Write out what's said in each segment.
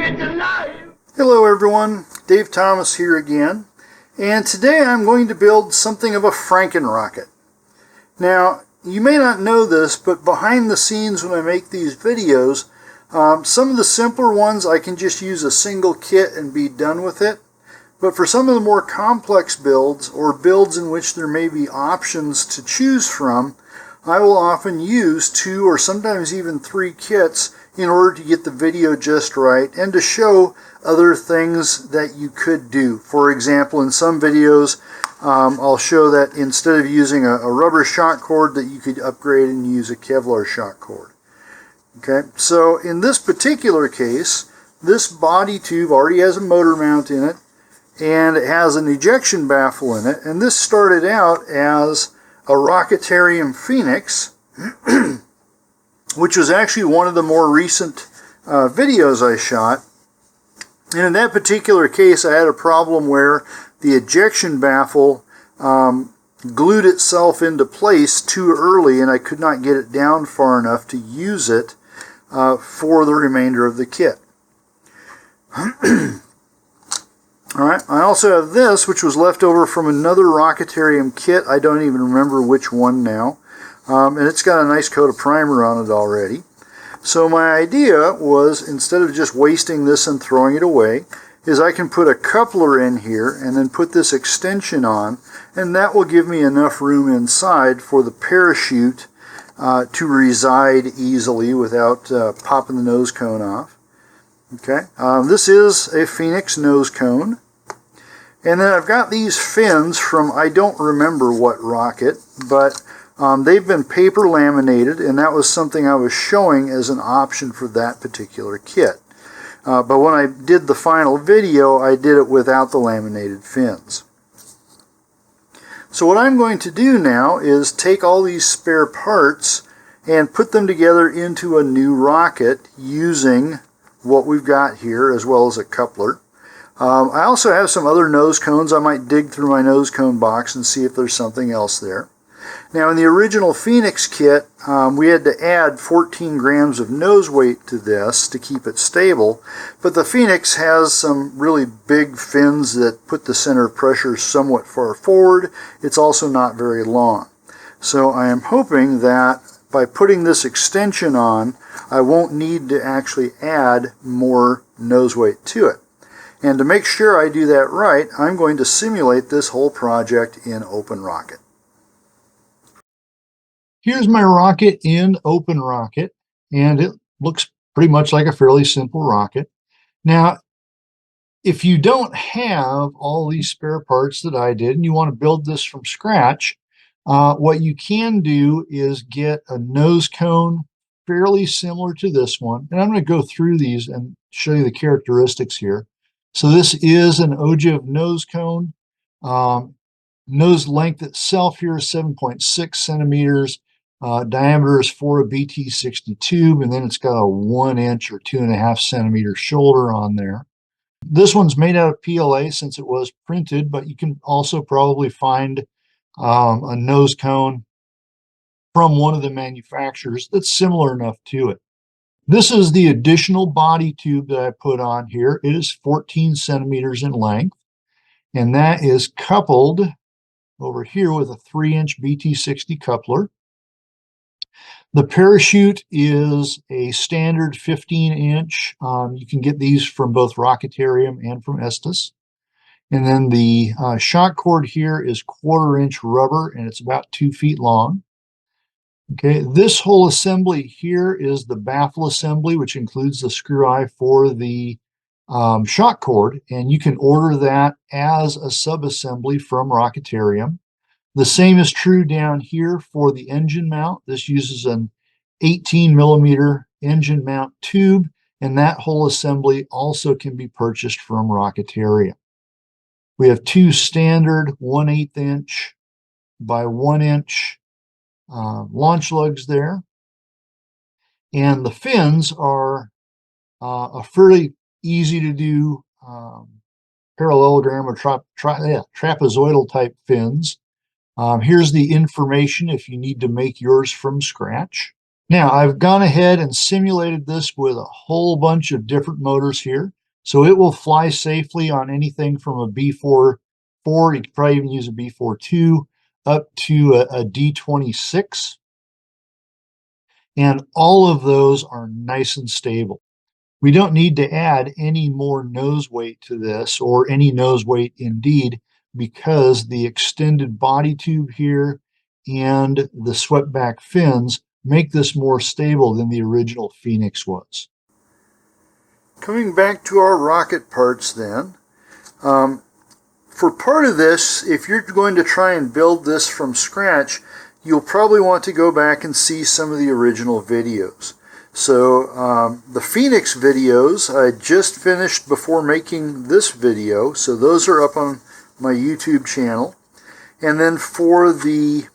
it's alive! Hello everyone, Dave Thomas here again, and today I'm going to build something of a Frankenrocket. Now, you may not know this, but behind the scenes when I make these videos, some of the simpler ones I can just use a single kit and be done with it. But for some of the more complex builds, or builds in which there may be options to choose from, I will often use 2 or sometimes even 3 kits in order to get the video just right and to show other things that you could do. For example, in some videos, I'll show that instead of using a rubber shock cord, that you could upgrade and use a Kevlar shock cord. Okay, so in this particular case, this body tube already has a motor mount in it, and it has an ejection baffle in it, and this started out as a Rocketarium Phoenix, which was actually one of the more recent videos I shot. And in that particular case, I had a problem where the ejection baffle glued itself into place too early, and I could not get it down far enough to use it for the remainder of the kit. Alright, I also have this, which was left over from another Rocketarium kit. I don't even remember which one now. And it's got a nice coat of primer on it already. So my idea was, instead of just wasting this and throwing it away, is I can put a coupler in here and then put this extension on, and that will give me enough room inside for the parachute to reside easily without popping the nose cone off. Okay, this is a Phoenix nose cone. And then I've got these fins from, I don't remember what rocket, but they've been paper laminated, and that was something I was showing as an option for that particular kit. But when I did the final video, I did it without the laminated fins. So what I'm going to do now is take all these spare parts and put them together into a new rocket using what we've got here, as well as a coupler. I also have some other nose cones. I might dig through my nose cone box and see if there's something else there. Now, in the original Phoenix kit, we had to add 14 grams of nose weight to this to keep it stable, but the Phoenix has some really big fins that put the center of pressure somewhat far forward. It's also not very long. So I am hoping that by putting this extension on, I won't need to actually add more nose weight to it. And to make sure I do that right, I'm going to simulate this whole project in OpenRocket. Here's my rocket in OpenRocket, and it looks pretty much like a fairly simple rocket. Now, if you don't have all these spare parts that I did, and you want to build this from scratch, what you can do is get a nose cone fairly similar to this one. And I'm going to go through these and show you the characteristics here. So this is an ogive nose cone. Nose length itself here is 7.6 centimeters. Diameter is for a BT60 tube, and then it's got a 1 inch or 2.5 centimeter shoulder on there. This one's made out of PLA since it was printed, but you can also probably find a nose cone from one of the manufacturers that's similar enough to it. This is the additional body tube that I put on here. It is 14 centimeters in length, and that is coupled over here with a 3-inch BT60 coupler. The parachute is a standard 15-inch. You can get these from both Rocketarium and from Estes. And then the shock cord here is 1/4-inch rubber, and it's about 2 feet long. Okay, this whole assembly here is the baffle assembly, which includes the screw eye for the shock cord, and you can order that as a sub-assembly from Rocketarium. The same is true down here for the engine mount. This uses an 18mm engine mount tube, and that whole assembly also can be purchased from Rocketarium. We have 2 standard 1/8 inch by 1 inch launch lugs there. And the fins are a fairly easy to do parallelogram or trapezoidal type fins. Here's the information if you need to make yours from scratch. Now, I've gone ahead and simulated this with a whole bunch of different motors here. So it will fly safely on anything from a B4, you could probably even use a B42, up to a D26. And all of those are nice and stable. We don't need to add any more nose weight to this, or any nose weight indeed, because the extended body tube here and the swept back fins make this more stable than the original Phoenix was. Coming back to our rocket parts then, for part of this, if you're going to try and build this from scratch, you'll probably want to go back and see some of the original videos. So the Phoenix videos I just finished before making this video, so those are up on my YouTube channel. And then for the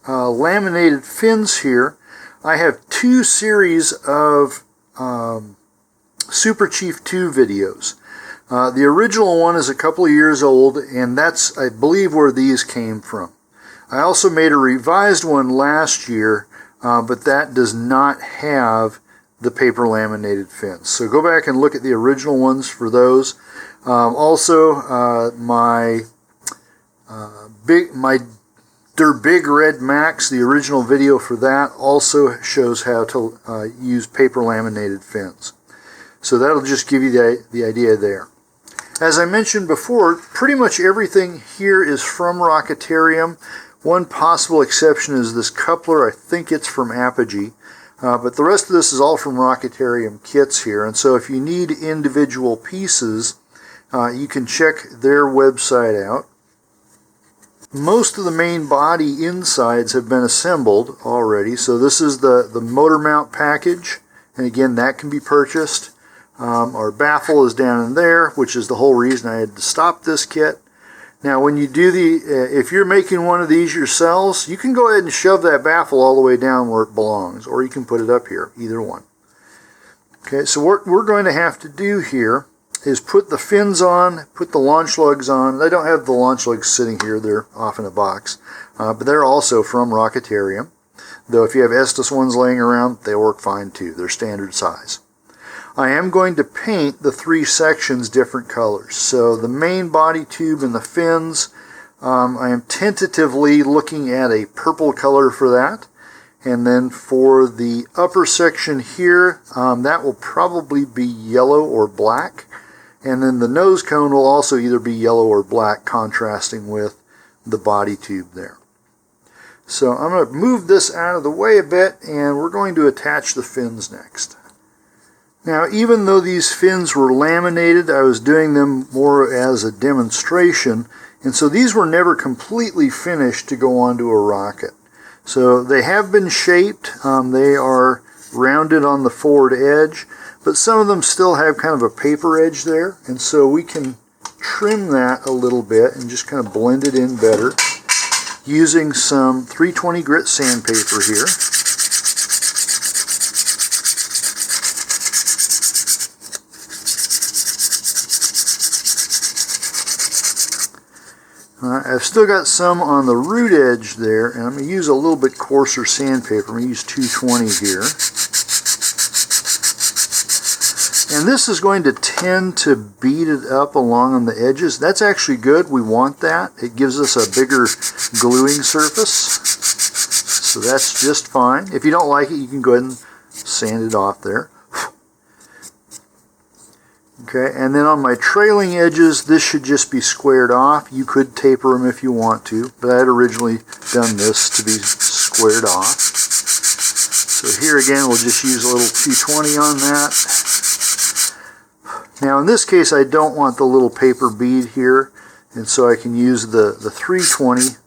laminated fins here, I have two series of Super Chief 2 videos. The original one is a couple of years old, and that's, I believe, where these came from. I also made a revised one last year, but that does not have the paper laminated fins. So go back and look at the original ones for those. Also, my Big Red Max, the original video for that, also shows how to use paper laminated fins. So that'll just give you the idea there. As I mentioned before, pretty much everything here is from Rocketarium. One possible exception is this coupler. I think it's from Apogee. But the rest of this is all from Rocketarium kits here. And so if you need individual pieces, you can check their website out. Most of the main body insides have been assembled already. So this is the motor mount package. And again, that can be purchased. Our baffle is down in there, which is the whole reason I had to stop this kit. Now, when you do if you're making one of these yourselves, you can go ahead and shove that baffle all the way down where it belongs, or you can put it up here, either one. Okay, so what we're going to have to do here is put the fins on, put the launch lugs on. I don't have the launch lugs sitting here, they're off in a box, but they're also from Rocketarium. Though if you have Estes ones laying around, they work fine too, they're standard size. I am going to paint the three sections different colors. So the main body tube and the fins, I am tentatively looking at a purple color for that. And then for the upper section here, that will probably be yellow or black. And then the nose cone will also either be yellow or black, contrasting with the body tube there. So I'm going to move this out of the way a bit, and we're going to attach the fins next. Now, even though these fins were laminated, I was doing them more as a demonstration, and so these were never completely finished to go onto a rocket. So they have been shaped, they are rounded on the forward edge, but some of them still have kind of a paper edge there, and so we can trim that a little bit and just kind of blend it in better using some 320 grit sandpaper here. I've still got some on the root edge there, and I'm going to use a little bit coarser sandpaper. I'm going to use 220 here. And this is going to tend to beat it up along on the edges. That's actually good. We want that. It gives us a bigger gluing surface. So that's just fine. If you don't like it, you can go ahead and sand it off there. Okay, and then on my trailing edges, this should just be squared off. You could taper them if you want to, but I had originally done this to be squared off. So here again, we'll just use a little 220 on that. Now in this case, I don't want the little paper bead here, and so I can use the 320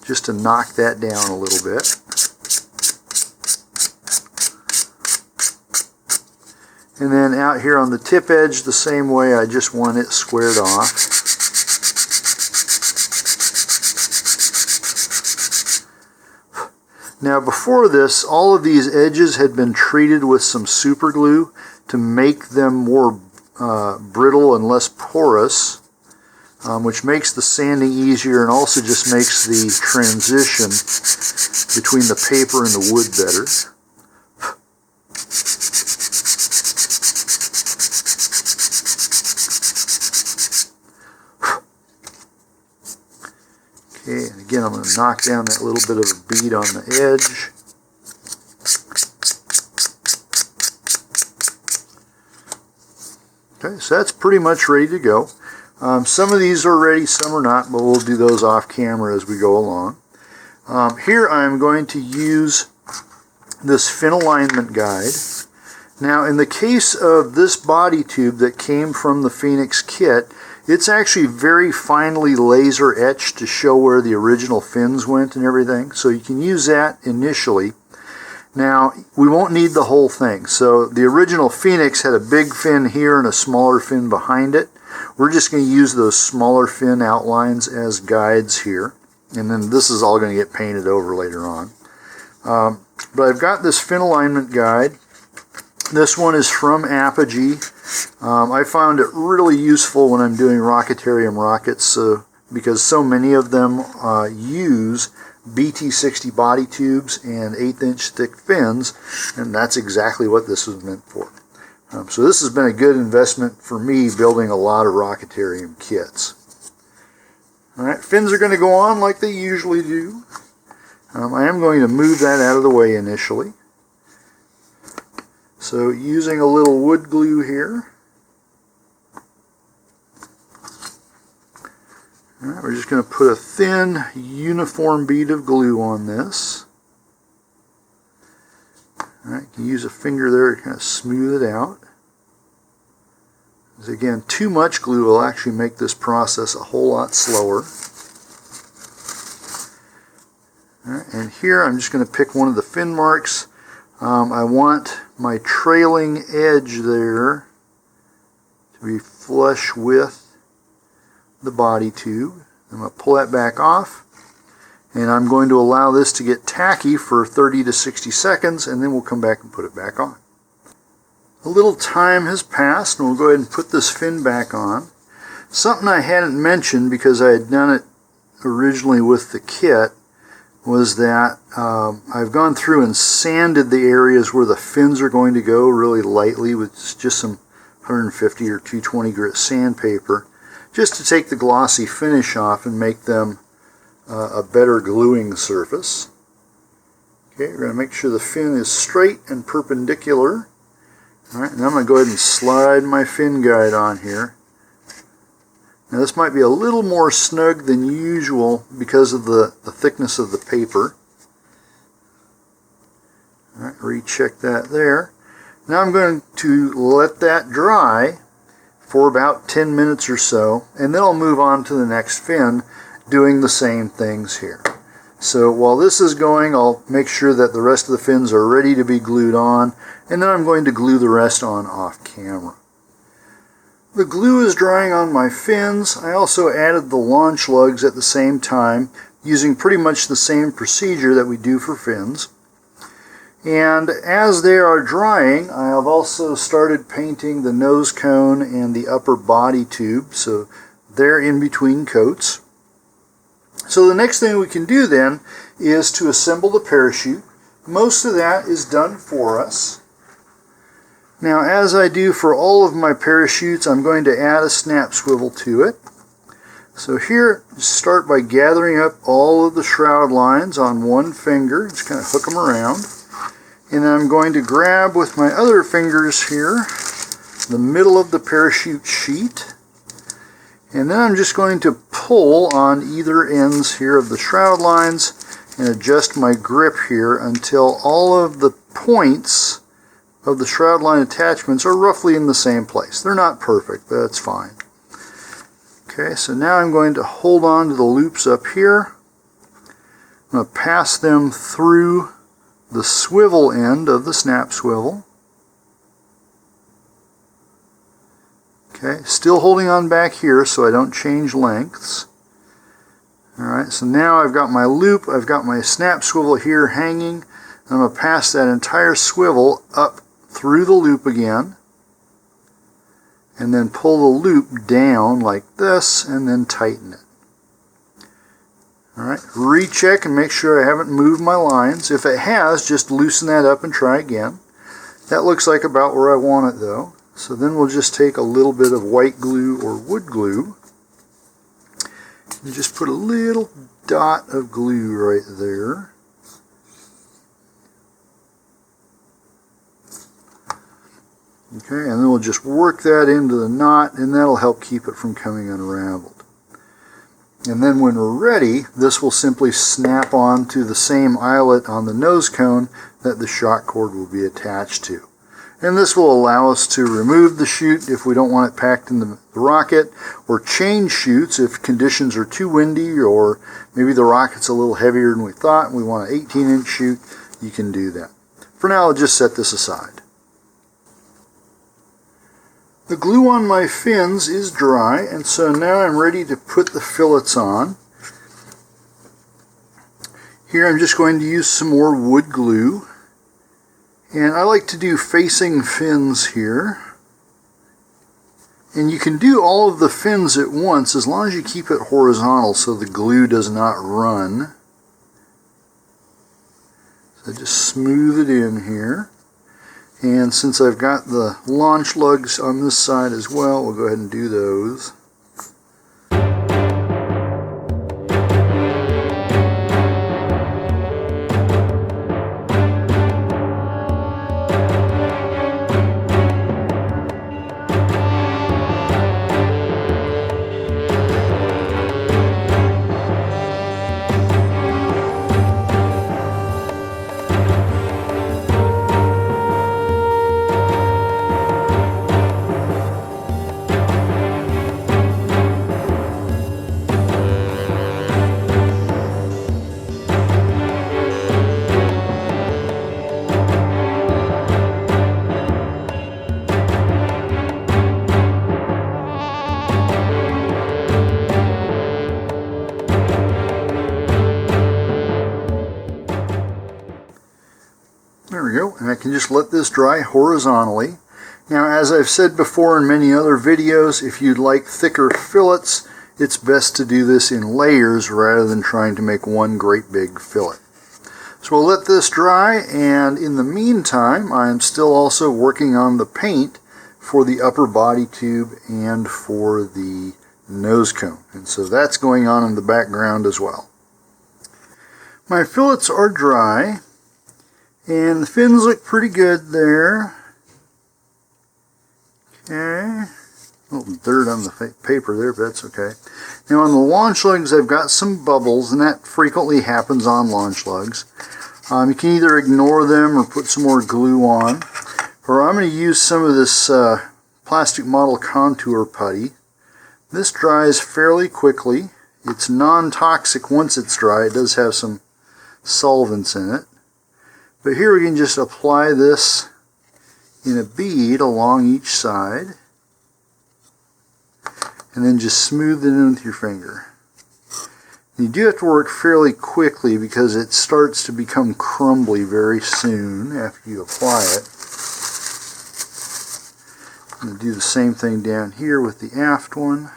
just to knock that down a little bit. And then out here on the tip edge, the same way, I just want it squared off. Now before this, all of these edges had been treated with some super glue to make them more brittle and less porous, which makes the sanding easier and also just makes the transition between the paper and the wood better. Okay, and again I'm going to knock down that little bit of a bead on the edge. Okay, so that's pretty much ready to go. Some of these are ready, some are not, but we'll do those off camera as we go along. Here I'm going to use this fin alignment guide. Now in the case of this body tube that came from the Phoenix kit, it's actually very finely laser etched to show where the original fins went and everything, so you can use that initially. Now we won't need the whole thing. So the original Phoenix had a big fin here and a smaller fin behind it. We're just going to use those smaller fin outlines as guides here, and then this is all going to get painted over later on. But I've got this fin alignment guide. This one is from Apogee. I found it really useful when I'm doing Rocketarium rockets because so many of them use BT60 body tubes and 1/8 inch thick fins, and that's exactly what this was meant for. So this has been a good investment for me building a lot of Rocketarium kits. Alright, fins are going to go on like they usually do. I am going to move that out of the way initially. So using a little wood glue here. Alright, we're just going to put a thin uniform bead of glue on this. Alright, you can use a finger there to kind of smooth it out. Because again, too much glue will actually make this process a whole lot slower. Alright, and here I'm just going to pick one of the fin marks. I want my trailing edge there to be flush with the body tube. I'm going to pull that back off, and I'm going to allow this to get tacky for 30 to 60 seconds, and then we'll come back and put it back on. A little time has passed, and we'll go ahead and put this fin back on. Something I hadn't mentioned because I had done it originally with the kit was that I've gone through and sanded the areas where the fins are going to go really lightly with just some 150 or 220 grit sandpaper, just to take the glossy finish off and make them a better gluing surface. Okay, we're going to make sure the fin is straight and perpendicular. Alright, and I'm going to go ahead and slide my fin guide on here. Now this might be a little more snug than usual because of the thickness of the paper. Alright, recheck that there. Now I'm going to let that dry for about 10 minutes or so, and then I'll move on to the next fin doing the same things here. So while this is going, I'll make sure that the rest of the fins are ready to be glued on, and then I'm going to glue the rest on off camera. The glue is drying on my fins. I also added the launch lugs at the same time, using pretty much the same procedure that we do for fins. And as they are drying, I have also started painting the nose cone and the upper body tube, so they're in between coats. So the next thing we can do then is to assemble the parachute. Most of that is done for us. Now, as I do for all of my parachutes, I'm going to add a snap swivel to it. So here, start by gathering up all of the shroud lines on one finger, just kind of hook them around. And then I'm going to grab with my other fingers here the middle of the parachute sheet. And then I'm just going to pull on either ends here of the shroud lines and adjust my grip here until all of the points of the shroud line attachments are roughly in the same place. They're not perfect, but that's fine. Okay, so now I'm going to hold on to the loops up here. I'm going to pass them through the swivel end of the snap swivel. Okay, still holding on back here so I don't change lengths. Alright, so now I've got my loop, I've got my snap swivel here hanging. I'm going to pass that entire swivel up through the loop again, and then pull the loop down like this, and then tighten it. Alright, recheck and make sure I haven't moved my lines. If it has, just loosen that up and try again. That looks like about where I want it though. So then we'll just take a little bit of white glue or wood glue and just put a little dot of glue right there. Okay, and then we'll just work that into the knot, and that'll help keep it from coming unraveled. And then when we're ready, this will simply snap on to the same eyelet on the nose cone that the shock cord will be attached to. And this will allow us to remove the chute if we don't want it packed in the rocket, or change chutes if conditions are too windy, or maybe the rocket's a little heavier than we thought and we want an 18-inch chute. You can do that. For now, I'll just set this aside. The glue on my fins is dry, and so now I'm ready to put the fillets on. Here I'm just going to use some more wood glue, and I like to do facing fins here. And you can do all of the fins at once as long as you keep it horizontal so the glue does not run. So just smooth it in here. And since I've got the launch lugs on this side as well, we'll go ahead and do those. There we go, and I can just let this dry horizontally. Now, as I've said before in many other videos, if you'd like thicker fillets, it's best to do this in layers rather than trying to make one great big fillet. So we'll let this dry, and in the meantime, I'm still also working on the paint for the upper body tube and for the nose cone. And so that's going on in the background as well. My fillets are dry. And the fins look pretty good there. Okay. A little dirt on the paper there, but that's okay. Now on the launch lugs, I've got some bubbles, and that frequently happens on launch lugs. You can either ignore them or put some more glue on. Or I'm going to use some of this plastic model contour putty. This dries fairly quickly. It's non-toxic once it's dry. It does have some solvents in it. But here we can just apply this in a bead along each side, and then just smooth it in with your finger. You do have to work fairly quickly because it starts to become crumbly very soon after you apply it. I'm going to do the same thing down here with the aft one.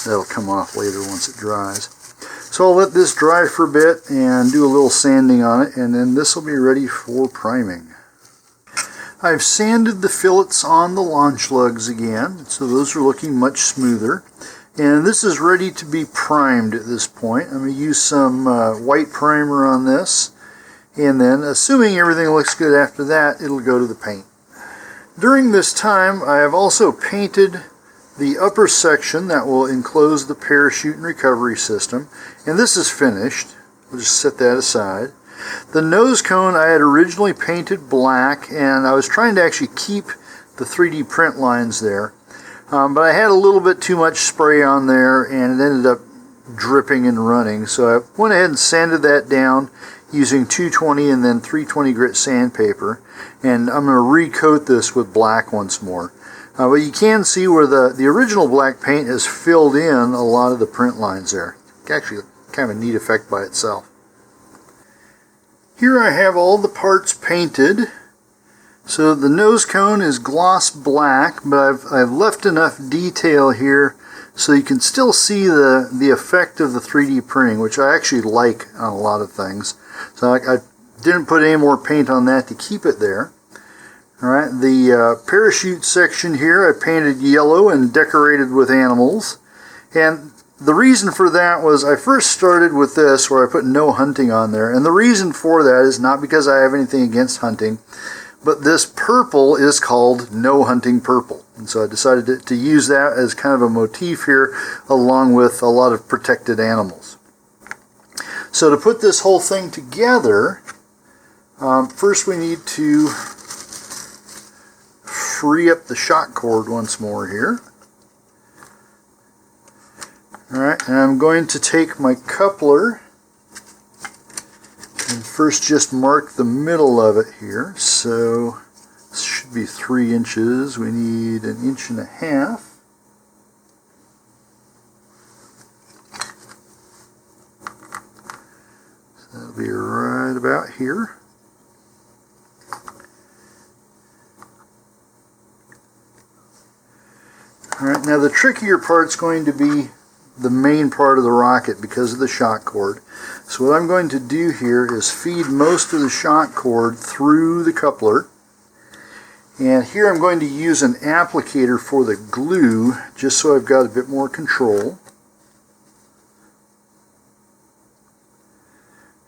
That'll come off later once it dries. So I'll let this dry for a bit and do a little sanding on it, and then this will be ready for priming. I've sanded the fillets on the launch lugs again, so those are looking much smoother. And this is ready to be primed at this point. I'm going to use some white primer on this, and then assuming everything looks good after that, it'll go to the paint. During this time, I have also painted the upper section that will enclose the parachute and recovery system, and this is finished. We'll just set that aside. The nose cone I had originally painted black, and I was trying to actually keep the 3D print lines there, but I had a little bit too much spray on there and it ended up dripping and running, so I went ahead and sanded that down using 220 and then 320 grit sandpaper, and I'm going to recoat this with black once more. But you can see where the original black paint has filled in a lot of the print lines there. Actually, kind of a neat effect by itself. Here I have all the parts painted, So the nose cone is gloss black, but I've left enough detail here so you can still see the effect of the 3D printing, which I actually like on a lot of things. So I didn't put any more paint on that to keep it there. Alright, the parachute section here I painted yellow and decorated with animals. And the reason for that was I first started with this where I put no hunting on there. And the reason for that is not because I have anything against hunting, but this purple is called no hunting purple. And so I decided to use that as kind of a motif here along with a lot of protected animals. So to put this whole thing together, first we need to free up the shock cord once more here. Alright, and I'm going to take my coupler and first just mark the middle of it here. So this should be 3 inches. We need 1.5 inches. So that'll be right about here. Alright, now the trickier part's going to be the main part of the rocket because of the shock cord. So what I'm going to do here is feed most of the shock cord through the coupler. And here I'm going to use an applicator for the glue just so I've got a bit more control.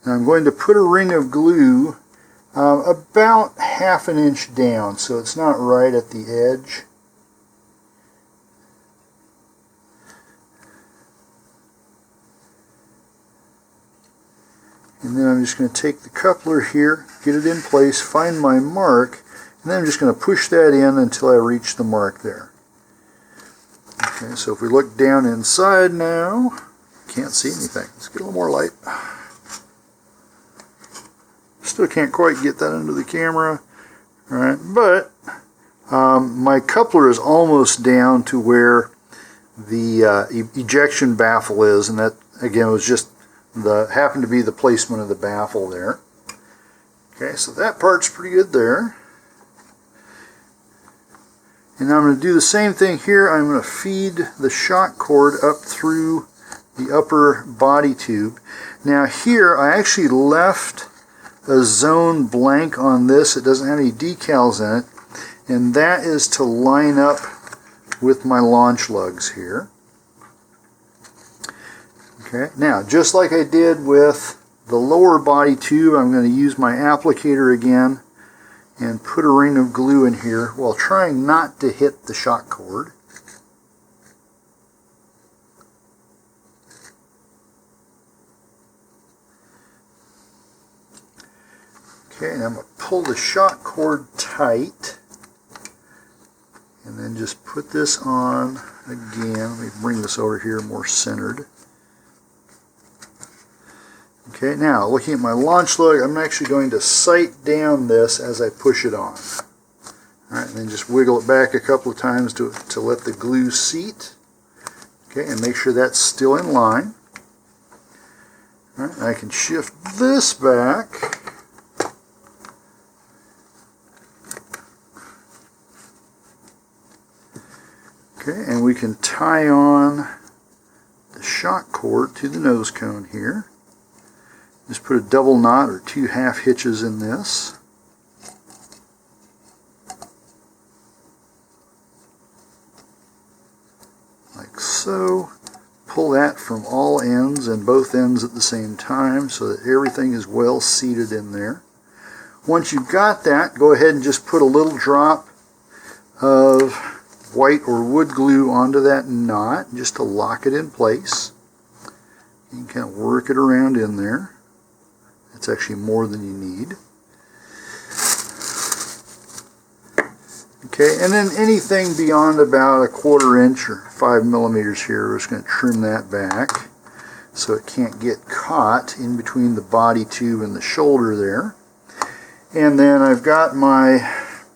And I'm going to put a ring of glue about 1/2 inch down, so it's not right at the edge. And then I'm just going to take the coupler here, get it in place, find my mark, and then I'm just going to push that in until I reach the mark there. Okay, so if we look down inside now, can't see anything. Let's get a little more light. Still can't quite get that under the camera. Alright, but my coupler is almost down to where the ejection baffle is, and that again was just happened to be the placement of the baffle there. Okay, so that part's pretty good there. And I'm going to do the same thing here. I'm going to feed the shock cord up through the upper body tube. Now here I actually left a zone blank on this. It doesn't have any decals in it, and that is to line up with my launch lugs here. Okay, now just like I did with the lower body tube, I'm going to use my applicator again and put a ring of glue in here while trying not to hit the shock cord. Okay, and I'm going to pull the shock cord tight and then just put this on again. Let me bring this over here more centered. Okay, now looking at my launch lug, I'm actually going to sight down this as I push it on. Alright, and then just wiggle it back a couple of times to let the glue seat. Okay, and make sure that's still in line. Alright, I can shift this back. Okay, and we can tie on the shock cord to the nose cone here. Just put a double knot or 2 half hitches in this. Like so. Pull that from all ends and both ends at the same time so that everything is well seated in there. Once you've got that, go ahead and just put a little drop of white or wood glue onto that knot just to lock it in place. You can kind of work it around in there. It's actually more than you need. Okay, and then anything beyond about 1/4 inch or 5 millimeters here, we're just going to trim that back so it can't get caught in between the body tube and the shoulder there. And then I've got my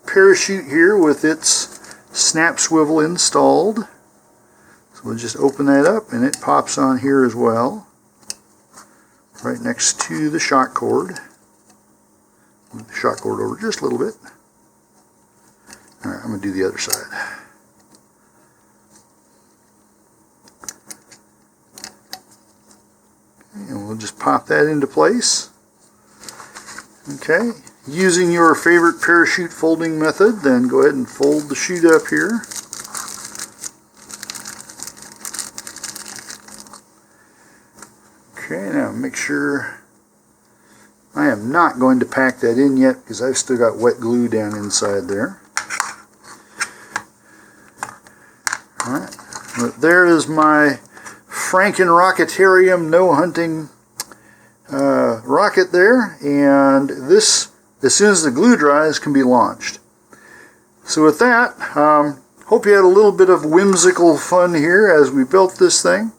parachute here with its snap swivel installed. So we'll just open that up and it pops on here as well, right next to the shock cord. Move the shock cord over just a little bit. All right, I'm going to do the other side. And we'll just pop that into place. Okay, using your favorite parachute folding method, then go ahead and fold the chute up here. Okay, now make sure I am not going to pack that in yet because I've still got wet glue down inside there. Alright, but there is my Frankenrocketarium no hunting rocket there, and this, as soon as the glue dries, can be launched. So with that, hope you had a little bit of whimsical fun here as we built this thing.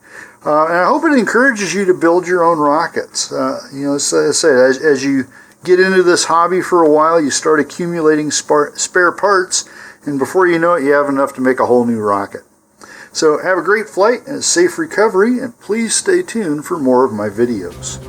And I hope it encourages you to build your own rockets. You know, as I said, as you get into this hobby for a while, you start accumulating spare parts, and before you know it, you have enough to make a whole new rocket. So have a great flight and a safe recovery, and please stay tuned for more of my videos.